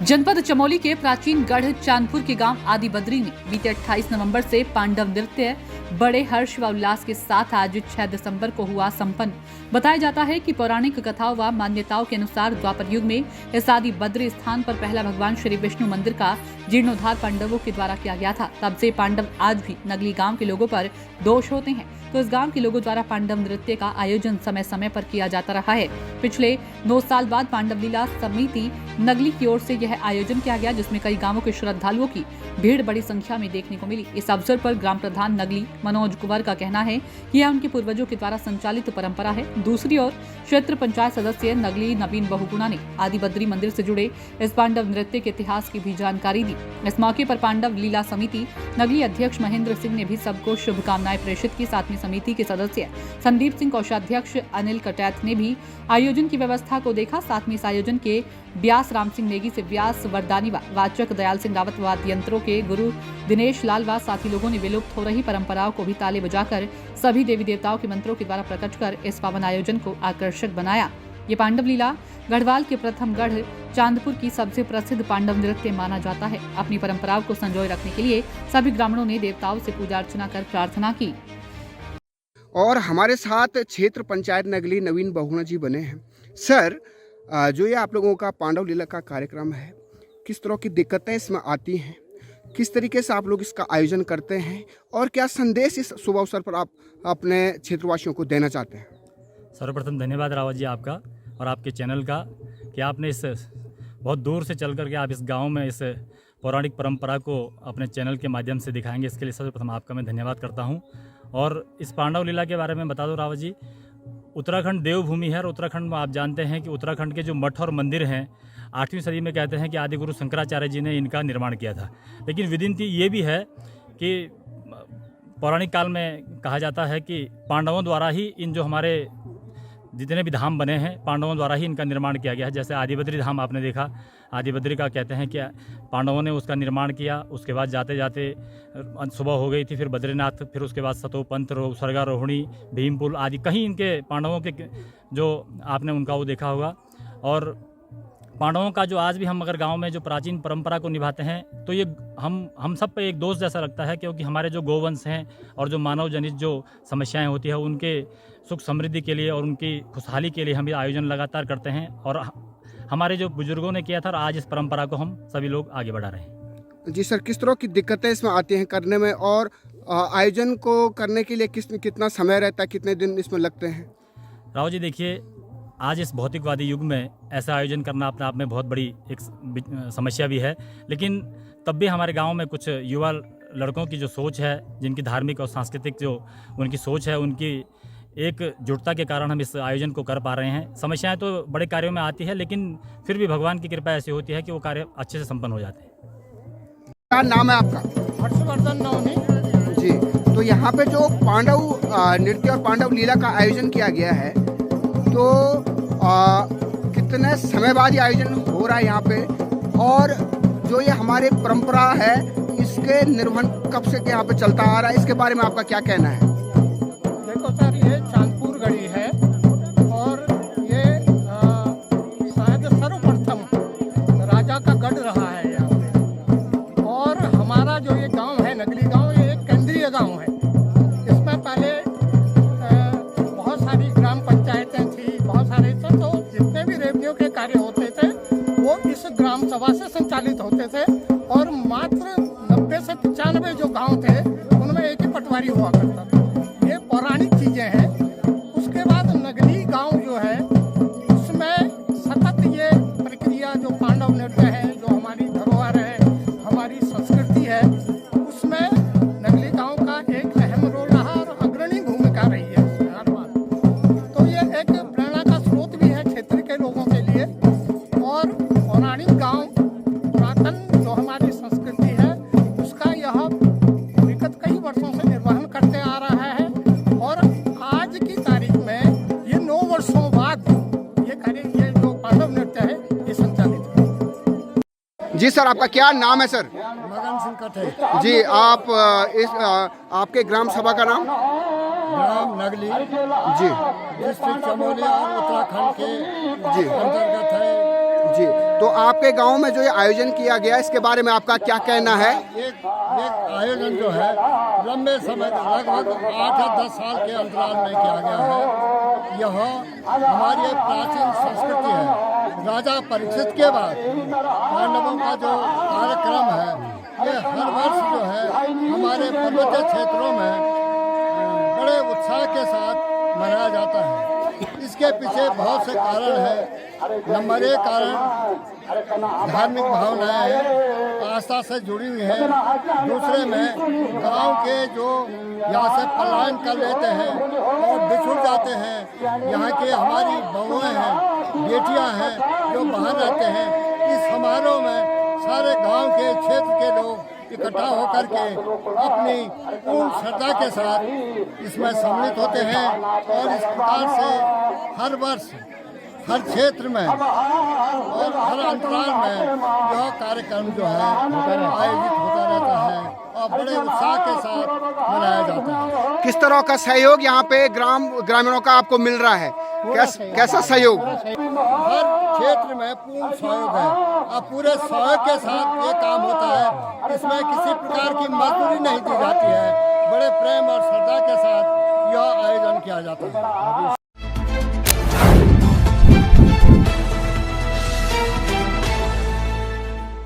जनपद चमोली के प्राचीन गढ़ चांदपुर के गांव आदि बद्री में बीते 28 नवंबर से पांडव नृत्य बड़े हर्ष व उल्लास के साथ आज 6 दिसंबर को हुआ संपन्न। बताया जाता है कि पौराणिक कथाओं व मान्यताओं के अनुसार द्वापर युग में इस आदि बद्री स्थान पर पहला भगवान श्री विष्णु मंदिर का जीर्णोद्धार पांडवों के द्वारा किया गया था। तब से पांडव आज भी नगली गांव के लोगों पर दोष होते हैं, तो इस गांव के लोगों द्वारा पांडव नृत्य का आयोजन समय समय पर किया जाता रहा है। पिछले 9 साल बाद पांडव लीला समिति नगली की ओर से यह आयोजन किया गया, जिसमें कई गांवों के श्रद्धालुओं की भीड़ बड़ी संख्या में देखने को मिली। इस अवसर पर ग्राम प्रधान नगली मनोज कुंवर का कहना है कि यह उनके पूर्वजों के द्वारा संचालित परंपरा है। दूसरी ओर क्षेत्र पंचायत सदस्य नगली नवीन बहुगुणा ने आदि बद्री मंदिर से जुड़े इस पांडव नृत्य के इतिहास की भी जानकारी दी। इस मौके पर पांडव लीला समिति नगली अध्यक्ष महेंद्र सिंह ने भी सबको शुभकामनाएं प्रेषित की। साथ में समिति के सदस्य संदीप सिंह, कोषाध्यक्ष अनिल कटैत ने भी आयोजन की व्यवस्था को देखा। साथ में इस आयोजन के व्यास राम सिंह नेगी से व्यास वरदानी वाचक दयाल सिंह रावत वाद्य यंत्रों के गुरु दिनेश लाल व साथी लोगों ने विलुप्त हो रही परंपराओं को भी ताले बजाकर सभी देवी देवताओं के मंत्रों के द्वारा प्रकट कर इस पावन आयोजन को आकर्षक बनाया। ये पांडव लीला गढ़वाल के प्रथम गढ़ चांदपुर की सबसे प्रसिद्ध पांडव नृत्य माना जाता है। अपनी परंपराओं को संजोए रखने के लिए सभी ग्रामीणों ने देवताओं से पूजा अर्चना कर प्रार्थना की। और हमारे साथ क्षेत्र पंचायत नगली नवीन बहुगुणा जी बने हैं। सर, जो ये आप लोगों का पांडव लीला का कार्यक्रम है, किस तरह की दिक्कतें इसमें आती हैं, किस तरीके से आप लोग इसका आयोजन करते हैं और क्या संदेश इस शुभ अवसर पर आप अपने क्षेत्रवासियों को देना चाहते हैं? सर्वप्रथम धन्यवाद रावत जी आपका और आपके चैनल का कि आपने इस बहुत दूर से चल करके आप इस गांव में इस पौराणिक परंपरा को अपने चैनल के माध्यम से दिखाएंगे। इसके लिए सर्वप्रथम आपका मैं धन्यवाद करता हूं। और इस पांडव लीला के बारे में बता दो रावत जी, उत्तराखंड देवभूमि है और उत्तराखंड में आप जानते हैं कि उत्तराखंड के जो मठ और मंदिर हैं 8वीं सदी में कहते हैं कि आदि गुरु शंकराचार्य जी ने इनका निर्माण किया था। लेकिन विदिंती ये भी है कि पौराणिक काल में कहा जाता है कि पांडवों द्वारा ही इन जो हमारे जितने भी धाम बने हैं पांडवों द्वारा ही इनका निर्माण किया गया है। जैसे आदि बद्री धाम आपने देखा, आदि बद्री का कहते हैं कि पांडवों ने उसका निर्माण किया। उसके बाद जाते जाते सुबह हो गई थी, फिर बद्रीनाथ, फिर उसके बाद सतोपंथ, स्वर्गारोहिणी, भीमपुल आदि कहीं इनके पांडवों के जो आपने उनका वो देखा होगा। और पांडवों का जो आज भी हम अगर गांव में जो प्राचीन परंपरा को निभाते हैं तो ये हम सब पे एक दोष जैसा लगता है, क्योंकि हमारे जो गोवंश हैं और जो मानव जनित जो समस्याएं होती है उनके सुख समृद्धि के लिए और उनकी खुशहाली के लिए हम ये आयोजन लगातार करते हैं। और हमारे जो बुजुर्गों ने किया था और आज इस परंपरा को हम सभी लोग आगे बढ़ा रहे हैं। जी सर, किस तरह की दिक्कतें इसमें आती हैं करने में और आयोजन को करने के लिए कितना समय रहता है, कितने दिन इसमें लगते हैं? राव जी देखिए, आज इस भौतिकवादी युग में ऐसा आयोजन करना अपने आप में बहुत बड़ी एक समस्या भी है। लेकिन तब भी हमारे गांव में कुछ युवा लड़कों की जो सोच है, जिनकी धार्मिक और सांस्कृतिक जो उनकी सोच है, उनकी एक जुटता के कारण हम इस आयोजन को कर पा रहे हैं। समस्याएं तो बड़े कार्यों में आती है, लेकिन फिर भी भगवान की कृपा ऐसी होती है कि वो कार्य अच्छे से संपन्न हो जाते हैं। क्या नाम है आपका? हर्षवर्धन नवनी जी, तो यहाँ पे जो पांडव नृत्य और पांडव लीला का आयोजन किया गया है, तो कितने समय बाद ये आयोजन हो रहा है यहाँ पे, और जो ये हमारे परंपरा है इसके निर्वहन कब से यहाँ पे चलता आ रहा है, इसके बारे में आपका क्या कहना है? देखो सर, ये चांदपुर गढ़ी है और ये शायद सर्वप्रथम राजा का गढ़ रहा है यहाँ पे। और हमारा जो ये गांव है नगली गांव, ये एक केंद्रीय गांव है। इसमें पहले बहुत सारी ग्राम पंचायतें थी, बहुत सारे तो जितने भी रेवन्यू के कार्य होते थे वो इस ग्राम सभा से संचालित होते थे। और मात्र 90 से 95 जो गांव थे उनमें एक ही पटवारी हुआ करता था। ये पौराणिक चीजें हैं। उसके बाद नगली गांव जो है उसमें सतत ये प्रक्रिया जो पांडव नृत्य है, जो हमारी धरोहर है, हमारी संस्कृति है, उसमें नगली गांव का एक अहम रोल रहा और अग्रणी भूमिका रही है हर बार। तो ये एक प्रेरणा का स्रोत भी है क्षेत्र के लोगों के लिए। और पौराणिक गांव, पुरातन जो हमारी संस्कृति है, उसका यह विगत कई वर्षों से निर्वहन करते आ रहा है। और आज की तारीख में ये 9 वर्षों बाद ये जो पांडव नृत्य है ये संचालित है। जी सर, आपका क्या नाम है सर? मगन सिंह कटे। जी, आप आपके ग्राम सभा का नाम? ग्राम नगली जी, डिस्ट्रिक्ट चमोली और उत्तराखंड के जी अंतर्गत है। जी, तो आपके गांव में जो ये आयोजन किया गया इसके बारे में आपका क्या कहना है? एक आयोजन जो है लंबे समय लगभग 8 या 10 साल के अंतराल में किया गया है। यह हमारी एक प्राचीन संस्कृति है। राजा परीक्षित के बाद पांडवों का जो कार्यक्रम है ये हर वर्ष जो है हमारे पर्वतीय क्षेत्रों में बड़े उत्साह के साथ मनाया जाता है। इसके पीछे बहुत से कारण हैं। नंबर 1 कारण धार्मिक भावनाएं हैं, आस्था से जुड़ी हुई हैं। दूसरे में गांव के जो यहाँ से पलायन कर लेते हैं और बिछुड़ जाते हैं, यहाँ के हमारी बहुएं हैं, बेटियां हैं जो बाहर रहते हैं। इस समारोह में सारे गांव के क्षेत्र के लोग इकट्ठा होकर के अपनी पूर्ण श्रद्धा के साथ इसमें सम्मिलित होते हैं और इस प्रकार से हर वर्ष हर क्षेत्र में और हर अंतराल में यह कार्यक्रम जो है आयोजित होता रहता है और बड़े उत्साह के साथ मनाया जाता है। किस तरह का सहयोग यहाँ पे ग्रामीणों का आपको मिल रहा है? कैसा सहयोग? हर क्षेत्र में पूर्ण सहयोग है और पूरे सहयोग के साथ ये काम होता है। इसमें किसी प्रकार की मजदूरी नहीं दी जाती है। बड़े प्रेम और श्रद्धा के साथ यह आयोजन किया जाता है।